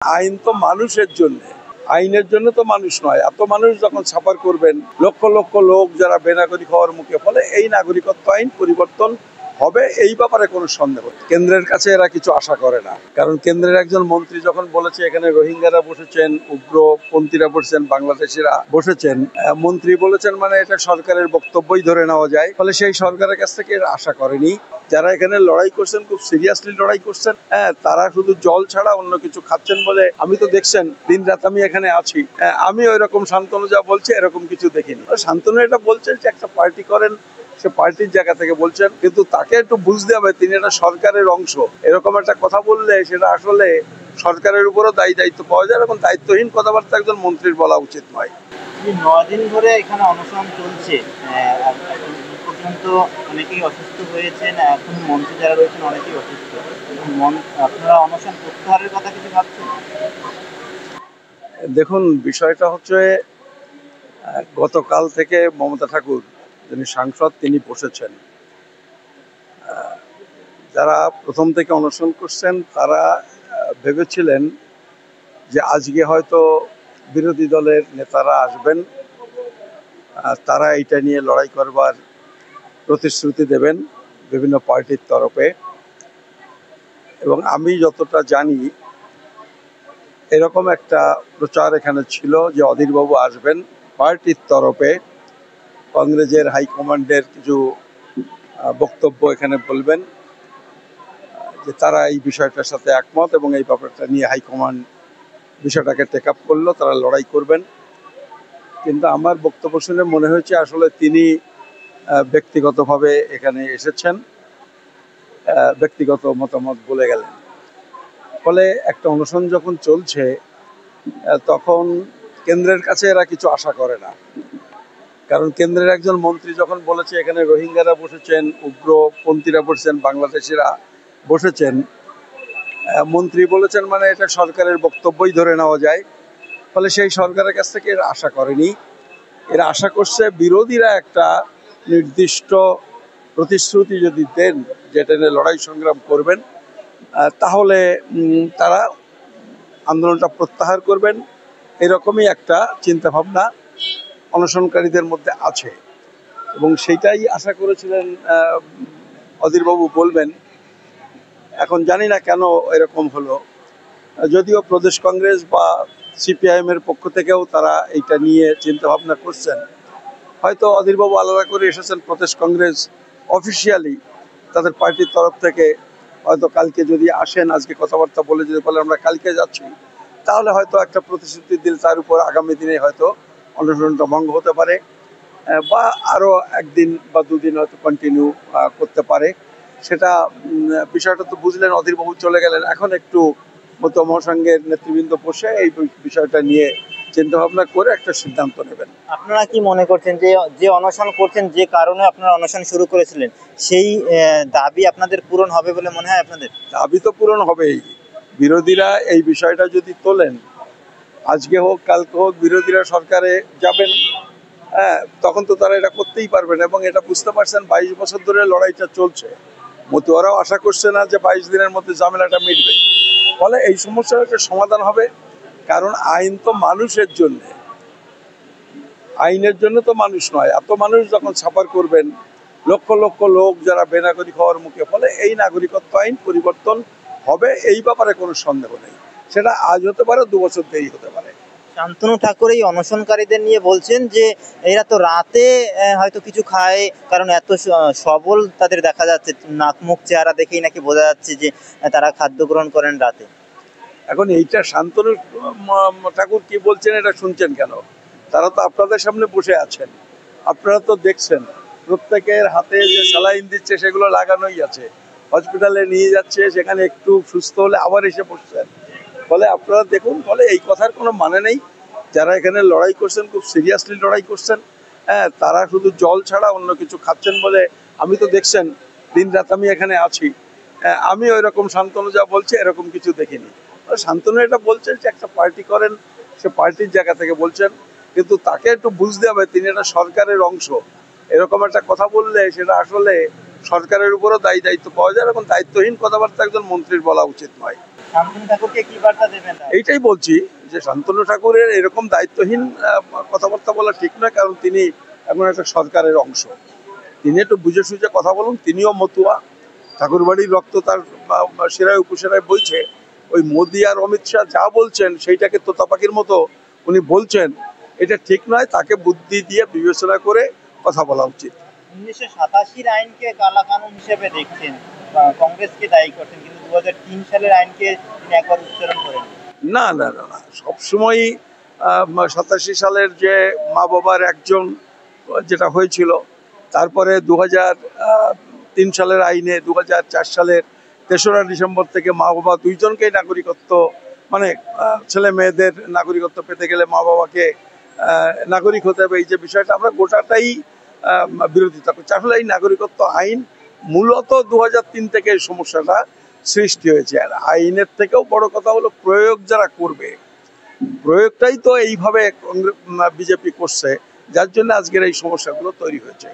আইন তো মানুষের জন্য, আইনের জন্য তো মানুষ নয়। এত মানুষ যখন সাফার করবেন, লক্ষ লক্ষ লোক যারা বেনাগরিক হওয়ার মুখে, ফলে এই নাগরিকত্ব আইন পরিবর্তন হবে, এই ব্যাপারে কোনো সন্দেহ নেই। কেন্দ্রের কাছে এরা কিছু আশা করে না, কারণ কেন্দ্রের একজন মন্ত্রী যখন বলেছে এখানে রোহিঙ্গারা বসেছেন, উগ্রপন্থীরা বসেছেন, বাংলাদেশিরা বসেছেন, মন্ত্রী বলেছেন, মানে এটা সরকারের বক্তব্যই ধরে নেওয়া যায়। ফলে সেই সরকারের কাছ থেকে এরা আশা করেনি। যারা এখানে লড়াই করছেন, খুব সিরিয়াসলি লড়াই করছেন, তারা শুধু জল ছাড়া অন্য কিছু খাচ্ছেন বলে, আমি তো দেখছেন দিন রাত আমি এখানে আছি, আমি ওই রকম শান্তনু যা বলছে এরকম কিছু দেখিনি। শান্তনু এটা বলছেন যে একটা পার্টি করেন, সে পার্টির জায়গা থেকে বলছেন, কিন্তু তাকে একটু বুঝতে হবে তিনি একটা সরকারের অংশ। এরকম একটা কথা বললে সেটা আসলে সরকারের উপরও দায়িত্ব পাওয়া যায়, এরকম দায়িত্বহীন কথাবার্তা একজন মন্ত্রীর বলা উচিত নয়। 9 দিন ধরে এখানে অনশন চলছে, পর্যন্ত অনেকেই অসুস্থ হয়েছেন, এখন মন্ত্রী যারা রয়েছেন অনেকেই অসুস্থ। আপনারা অনশন প্রত্যাহারের কথা কিছু ভাবছেন? দেখুন, বিষয়টা হচ্ছে গতকাল থেকে মমতা ঠাকুর, যিনি সাংসদ, তিনি বসেছেন। যারা প্রথম থেকে অনশন করছেন তারা ভেবেছিলেন যে আজকে হয়তো বিরোধী দলের নেতারা আসবেন, তারা এটা নিয়ে লড়াই করবার প্রতিশ্রুতি দেবেন বিভিন্ন পার্টির তরফে। এবং আমি যতটা জানি এরকম একটা প্রচার এখানে ছিল যে অধীরবাবু আসবেন পার্টির তরফে, কংগ্রেসের হাইকমান্ডের কিছু বক্তব্য এখানে বলবেন, যে তারা এই বিষয়টার সাথে একমত এবং এই ব্যাপারটা নিয়ে হাইকমান্ড বিষয়টাকে টেক আপ করলো, তারা লড়াই করবেন। কিন্তু আমার বক্তব্য শুনে মনে হয়েছে আসলে তিনি ব্যক্তিগতভাবে এখানে এসেছেন, ব্যক্তিগত মতামত বলে গেলেন। ফলে একটা অনশন যখন চলছে তখন কেন্দ্রের কাছে এরা কিছু আশা করে না, কারণ কেন্দ্রের একজন মন্ত্রী যখন বলেছে এখানে রোহিঙ্গারা বসেছেন, উগ্রপন্থীরা বসেছেন, বাংলাদেশিরা বসেছেন, মন্ত্রী বলেছেন, মানে এটা সরকারের বক্তব্যই ধরে নেওয়া যায়। ফলে সেই সরকারের কাছ থেকে এরা আশা করেনি। এরা আশা করছে বিরোধীরা একটা নির্দিষ্ট প্রতিশ্রুতি যদি দেন যেটা নিয়ে লড়াই সংগ্রাম করবেন, তাহলে তারা আন্দোলনটা প্রত্যাহার করবেন, এরকমই একটা চিন্তাভাবনা অনশনকারীদের মধ্যে আছে। এবং সেইটাই আশা করেছিলেন অধীরবাবু বলবেন। এখন জানি না কেন এরকম হলো, যদিও প্রদেশ কংগ্রেস বা সিপিআইএমের পক্ষ থেকেও তারা এইটা নিয়ে চিন্তাভাবনা করছেন। হয়তো অধীরবাবু আলাদা করে এসেছেন, প্রদেশ কংগ্রেস অফিসিয়ালি তাদের পার্টির তরফ থেকে হয়তো কালকে যদি আসেন, আজকে কথাবার্তা বলে যদি বলে আমরা কালকে যাচ্ছি, তাহলে হয়তো একটা প্রতিশ্রুতি দিল, তার উপর আগামী দিনে হয়তো অনশনটা ভঙ্গ হতে পারে, বা আরও একদিন বা দুদিন হয়তো কন্টিনিউ করতে পারে। সেটা বিষয়টা তো বুঝলেন, অধীরবাবু চলে গেলেন, এখন একটু মহাসংঘের নেতৃবৃন্দ বসে এই বিষয়টা নিয়ে চিন্তা ভাবনা করে একটা সিদ্ধান্ত নেবেন। আপনারা কি মনে করছেন যে অনশন করছেন, যে কারণে আপনারা অনশন শুরু করেছিলেন, সেই দাবি আপনাদের পূরণ হবে বলে মনে হয় আপনাদের? দাবি তো পূরণ হবেই। বিরোধীরা এই বিষয়টা যদি তোলেন, আজকে হোক কালকে হোক, বিরোধীরা সরকারে যাবেন, তখন তো তারা এটা করতেই পারবেন। এবং এটা বুঝতে পারছেন 22 বছর ধরে লড়াইটা চলছে, মতুয়ারাও আশা করছে না যে 22 দিনের মধ্যে ঝামেলাটা মিটবে। ফলে এই সমস্যার একটা সমাধান হবে, কারণ আইন তো মানুষের জন্য, আইনের জন্য তো মানুষ নয়। এত মানুষ যখন সাফার করবেন, লক্ষ লক্ষ লোক যারা বেনাগরিক হওয়ার মুখে, ফলে এই নাগরিকত্ব আইন পরিবর্তন হবে, এই ব্যাপারে কোনো সন্দেহ নেই। সেটা আজ হতে পারে, 2 বছর দেরি হতে পারে। শান্তনু ঠাকুর এই অনশনকারীদের নিয়ে বলছেন যে এরা তো রাতে হয়তো কিছু খায়, কারণ এত সবল তাদের দেখা যাচ্ছে, নাক মুখ চেহারা দেখেই নাকি বোঝা যাচ্ছে যে তারা খাদ্য গ্রহণ করেন রাতে। এখন এইটা শান্তনু ঠাকুর কি বলছেন এটা শুনছেন কেন? তারা তো আপনাদের সামনে বসে আছেন, আপনারা তো দেখছেন, প্রত্যেকের হাতে যে স্যালাইন দিচ্ছে সেগুলো লাগানোই আছে, হসপিটালে নিয়ে যাচ্ছে, সেখানে একটু সুস্থ হলে আবার এসে বসছেন। ফলে আপনারা দেখুন, ফলে এই কথার কোনো মানে নেই। যারা এখানে লড়াই করছেন, খুব সিরিয়াসলি লড়াই করছেন, তারা শুধু জল ছাড়া অন্য কিছু খাচ্ছেন বলে, আমি তো দেখছেন দিন রাত আমি এখানে আছি, আমি ওই রকম শান্তনু যা বলছে এরকম কিছু দেখিনি। শান্তনু এটা বলছেন যে একটা পার্টি করেন, সে পার্টির জায়গা থেকে বলছেন, কিন্তু তাকে একটু বুঝতে হবে তিনি একটা সরকারের অংশ। এরকম একটা কথা বললে সেটা আসলে সরকারের উপরও দায়িত্ব পাওয়া যায়, এরকম দায়িত্বহীন কথাবার্তা একজন মন্ত্রীর বলা উচিত নয়। শান্তনু ঠাকুরকে কি বার্তা দেবেন? এইটাই বলছি যে শান্তনু ঠাকুরের এরকম দায়িত্বহীন কথাবার্তা বলা ঠিক নয়, কারণ তিনি এখন একটা সরকারের অংশ। তিনি একটু বুঝে সুঝে কথা বলুন। তিনিও মতুয়া, ঠাকুরবাড়ির রক্ত তার শিরায় উপশিরায় বইছে। ওই মোদি আর অমিত শাহ যা বলছেন সেইটাকে তোতা পাখির মতো উনি বলছেন, এটা ঠিক নয়। তাকে বুদ্ধি দিয়ে বিবেচনা করে কথা বলা উচিত। 1987 আইনকে কালা কানুন হিসেবে দেখছেন, কংগ্রেসকে দায়ী করছেন, কিন্তু 2003 সালের আইনকে তিনি একবার উচ্চারণ করেন। না না না না, সবসময়ই 87 সালের যে মা বাবার একজন যেটা হয়েছিল, তারপরে 2003 সালের আইনে 2004 সালের 3রা ডিসেম্বর থেকে মা বাবা দুইজনকেই নাগরিকত্ব, মানে ছেলে মেয়েদের নাগরিকত্ব পেতে গেলে মা বাবাকে নাগরিক হতে হবে, এই যে বিষয়টা আমরা গোটাটাই বিরোধিতা করছি। আসলে এই নাগরিকত্ব আইন মূলত 2003 থেকে এই সমস্যাটা সৃষ্টি হয়েছে। আর আইনের থেকেও বড় কথা হলো প্রয়োগ যারা করবে, প্রয়োগটাই তো এইভাবে বিজেপি করছে, যার জন্য আজকের এই সমস্যাগুলো তৈরি হয়েছে।